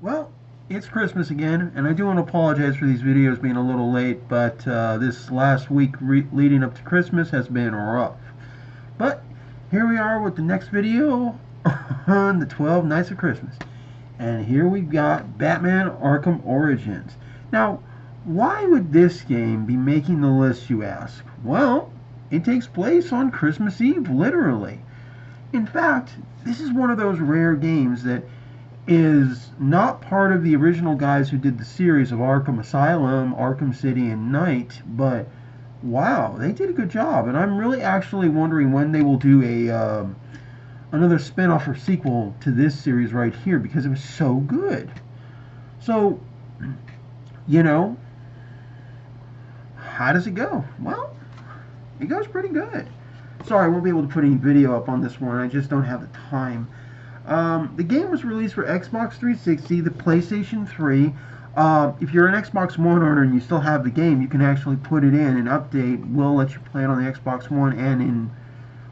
Well, it's Christmas again, and I do want to apologize for these videos being a little late, but this last week leading up to Christmas has been rough. But here we are with the next video on the 12 Nights of Christmas. And here we've got Batman Arkham Origins. Now, why would this game be making the list, you ask? Well, it takes place on Christmas Eve, literally. In fact, this is one of those rare games that is not part of the original guys who did the series of Arkham Asylum, Arkham City, and Knight, but wow, they did a good job, and I'm really actually wondering when they will do a another spin-off or sequel to this series right here because it was so good. So, you know, how does it go? Well, it goes pretty good. Sorry, I won't be able to put any video up on this one. I just don't have the time. The game was released for Xbox 360, the PlayStation 3. If you're an Xbox One owner and you still have the game, you can actually put it in and update. We'll let you play it on the Xbox One and in,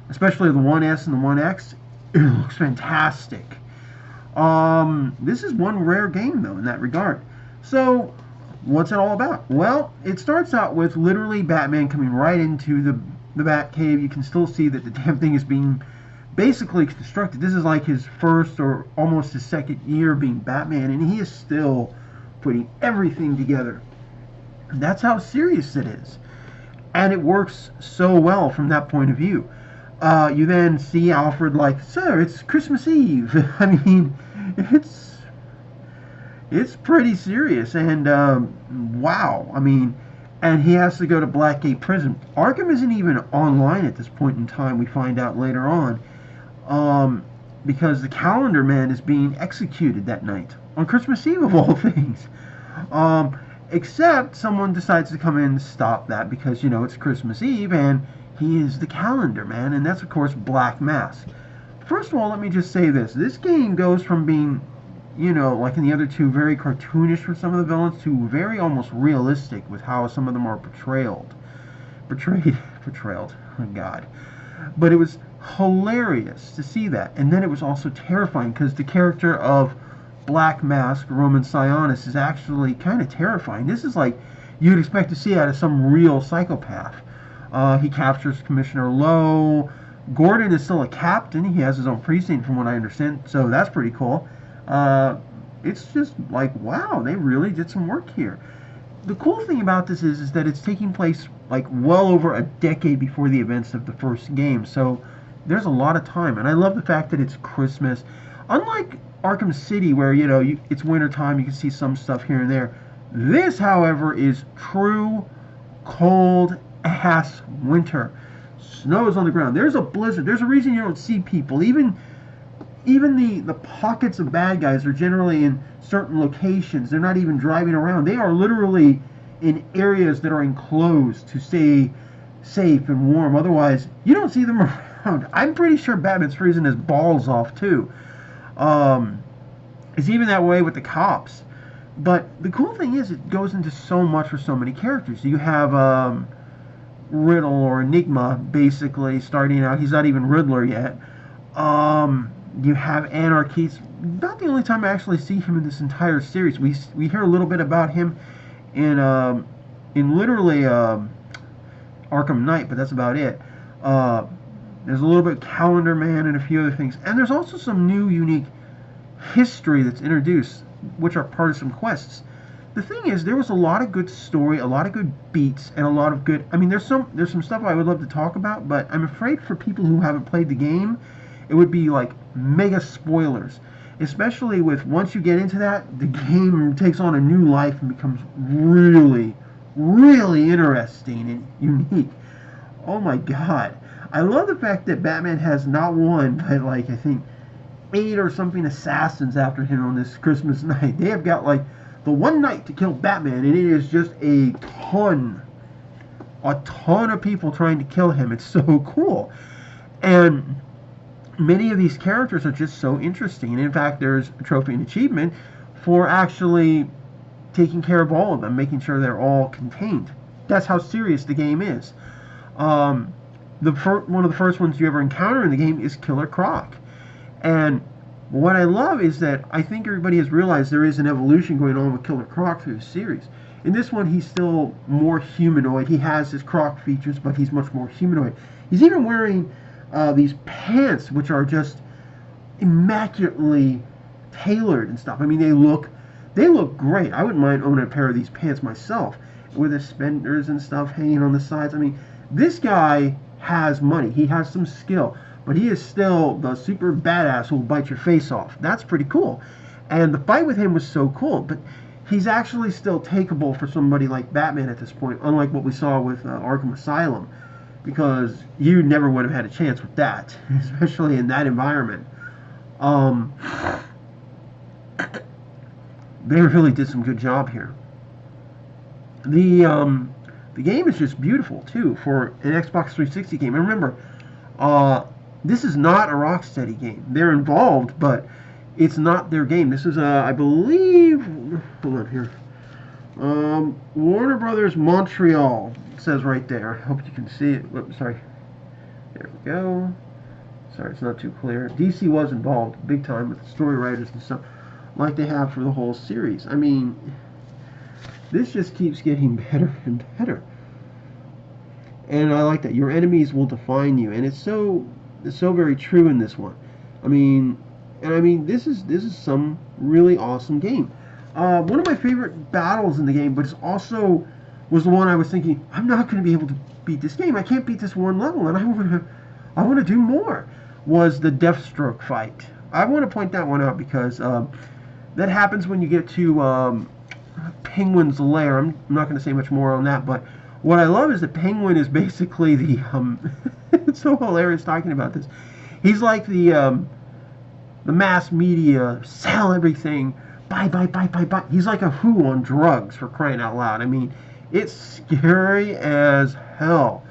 especially the One S and the One X. It looks fantastic. This is one rare game though in that regard. So, what's it all about? Well, it starts out with literally Batman coming right into the Batcave. You can still see that the damn thing is being basically constructed. This is like his first or almost his second year being Batman, and he is still putting everything together. And that's how serious it is. And it works so well from that point of view. You then see Alfred like, sir, it's Christmas Eve. I mean, it's pretty serious. And wow, I mean, and he has to go to Blackgate Prison. Arkham isn't even online at this point in time. We find out later on. Because the Calendar Man is being executed that night on Christmas Eve of all things. Except someone decides to come in and stop that because you know it's Christmas Eve and he is the Calendar Man, and that's of course Black Mask. First of all, let me just say this: this game goes from being, you know, like in the other two, very cartoonish for some of the villains to very almost realistic with how some of them are portrayed. Oh God. But it was hilarious to see that. And then it was also terrifying because the character of Black Mask, Roman Sionis, is actually kind of terrifying. This is like you'd expect to see out of some real psychopath. He captures Commissioner Lowe. Gordon is still a captain. He has his own precinct from what I understand. So that's pretty cool. It's just like, wow, they really did some work here. The cool thing about this is that it's taking place like well over a decade before the events of the first game. So there's a lot of time, and I love the fact that it's Christmas. Unlike Arkham City, where you know it's winter time, you can see some stuff here and there. This, however, is true cold ass winter. Snow is on the ground. There's a blizzard. There's a reason you don't see people. Even the pockets of bad guys are generally in certain locations. They're not even driving around. They are literally in areas that are enclosed to stay safe and warm. Otherwise, you don't see them around. I'm pretty sure Batman's freezing his balls off too. It's even that way with the cops. But the cool thing is it goes into so much for so many characters. You have Riddle or Enigma basically starting out. He's not even Riddler yet. You have Anarchy. It's not the only time I actually see him in this entire series. We hear a little bit about him in literally Arkham Knight, but that's about it. There's a little bit of Calendar Man and a few other things, and there's also some new unique history that's introduced, which are part of some quests. The thing is, there was a lot of good story, a lot of good beats, and a lot of good. I mean, there's some stuff I would love to talk about, but I'm afraid for people who haven't played the game, it would be like mega spoilers. Especially with once you get into that, the game takes on a new life and becomes really, really interesting and unique. Oh my God. I love the fact that Batman has not one, but like I think 8 or something assassins after him on this Christmas night. They have got like the one night to kill Batman, and it is just a ton of people trying to kill him. It's so cool. And many of these characters are just so interesting. And in fact, there's a trophy and achievement for actually taking care of all of them, making sure they're all contained. That's how serious the game is. One of the first ones you ever encounter in the game is Killer Croc. And But what I love is that I think everybody has realized there is an evolution going on with Killer Croc through the series. In this one, he's still more humanoid. He has his Croc features, but he's much more humanoid. He's even wearing these pants, which are just immaculately tailored and stuff. I mean, they look great. I wouldn't mind owning a pair of these pants myself, with the suspenders and stuff hanging on the sides. I mean, this guy has money. He has some skill, but he is still the super badass who will bite your face off. That's pretty cool. And the fight with him was so cool, but he's actually still takeable for somebody like Batman at this point, unlike what we saw with Arkham Asylum, because you never would have had a chance with that, especially in that environment. They really did some good job here. The game is just beautiful too for an Xbox 360 game. And remember, this is not a Rocksteady game. They're involved, but it's not their game. This is I believe, hold on here, Warner Brothers Montreal. It says right there. I hope you can see it. Oops, sorry. There we go. Sorry, it's not too clear. DC was involved big time with the story writers and stuff, like they have for the whole series. I mean, this just keeps getting better and better. And I like that. Your enemies will define you. And it's so very true in this one. I mean, this is some really awesome game. One of my favorite battles in the game, but it's also was the one I was thinking, I'm not going to be able to beat this game. I can't beat this one level, and I want to do more. Was the Deathstroke fight. I want to point that one out because that happens when you get to Penguin's lair. I'm not going to say much more on that, but what I love is that Penguin is basically the it's so hilarious talking about this. He's like the mass media, sell everything, buy. He's like a Who on drugs, for crying out loud. I mean, it's scary as hell.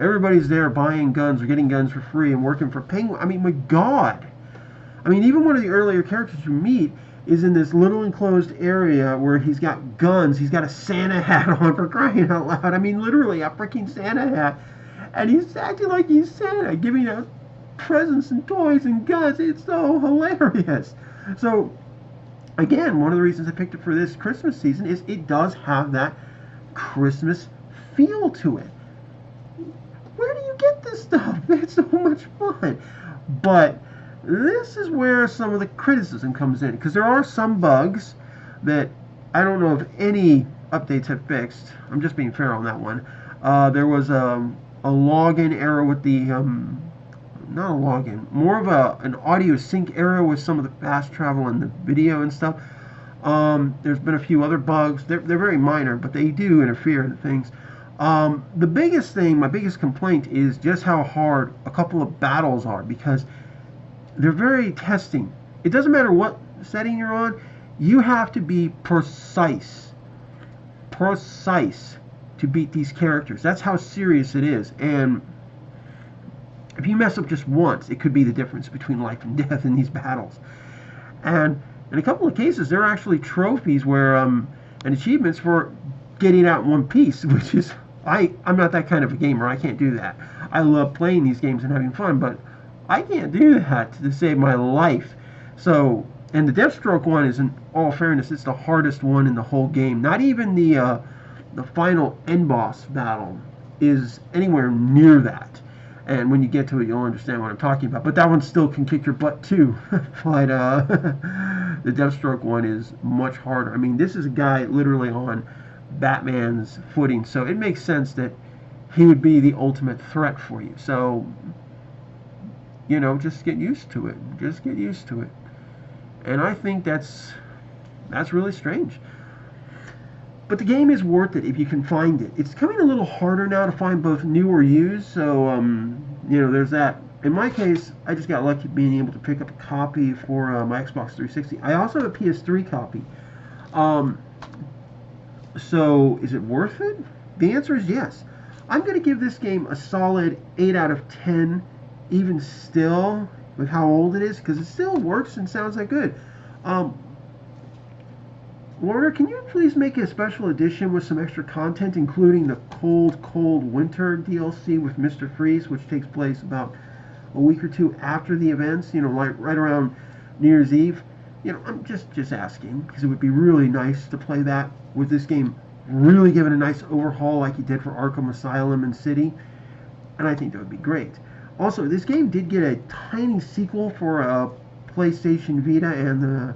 Everybody's there buying guns or getting guns for free and working for Penguin. I mean, my God. I mean, even one of the earlier characters you meet is in this little enclosed area where he's got guns. He's got a Santa hat on, for crying out loud. I mean, literally a freaking Santa hat. And he's acting like he's Santa, giving out presents and toys and guns. It's so hilarious. So, again, one of the reasons I picked it for this Christmas season is it does have that Christmas feel to it. Where do you get this stuff? It's so much fun. But this is where some of the criticism comes in, because there are some bugs that I don't know if any updates have fixed. I'm just being fair on that one. There was a login error with the not a login, more of an audio sync error with some of the fast travel and the video and stuff. There's been a few other bugs. They're very minor, but they do interfere in things. The biggest thing, my biggest complaint, is just how hard a couple of battles are, because they're very testing. It doesn't matter what setting you're on, you have to be precise to beat these characters. That's how serious it is. And if you mess up just once, it could be the difference between life and death in these battles. And in a couple of cases, there are actually trophies where and achievements for getting out in one piece, which is, I'm not that kind of a gamer. I can't do that. I love playing these games and having fun, but I can't do that to save my life. So, and the Deathstroke one is, in all fairness, it's the hardest one in the whole game. Not even the final end boss battle is anywhere near that. And when you get to it, you'll understand what I'm talking about. But that one still can kick your butt too. But the Deathstroke one is much harder. I mean, this is a guy literally on Batman's footing, so it makes sense that he would be the ultimate threat for you. So, you know, just get used to it. Just get used to it. And I think that's really strange. But the game is worth it if you can find it. It's coming a little harder now to find both new or used, so, you know, there's that. In my case, I just got lucky being able to pick up a copy for my Xbox 360. I also have a PS3 copy. So, is it worth it? The answer is yes. I'm going to give this game a solid 8 out of 10, even still, with how old it is, because it still works and sounds like good. Warner, can you please make a special edition with some extra content, including the Cold Winter DLC with Mr. Freeze, which takes place about a week or two after the events, you know, like right around New Year's Eve. I'm just asking because it would be really nice to play that with this game really given a nice overhaul like you did for Arkham Asylum and City, and I think that would be great. Also, this game did get a tiny sequel for PlayStation Vita and the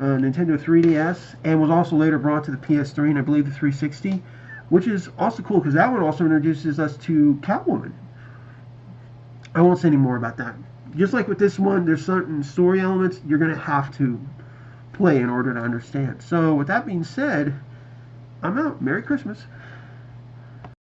Nintendo 3DS, and was also later brought to the PS3 and I believe the 360, which is also cool because that one also introduces us to Catwoman. I won't say any more about that. Just like with this one, there's certain story elements you're going to have to play in order to understand. So, with that being said, I'm out. Merry Christmas.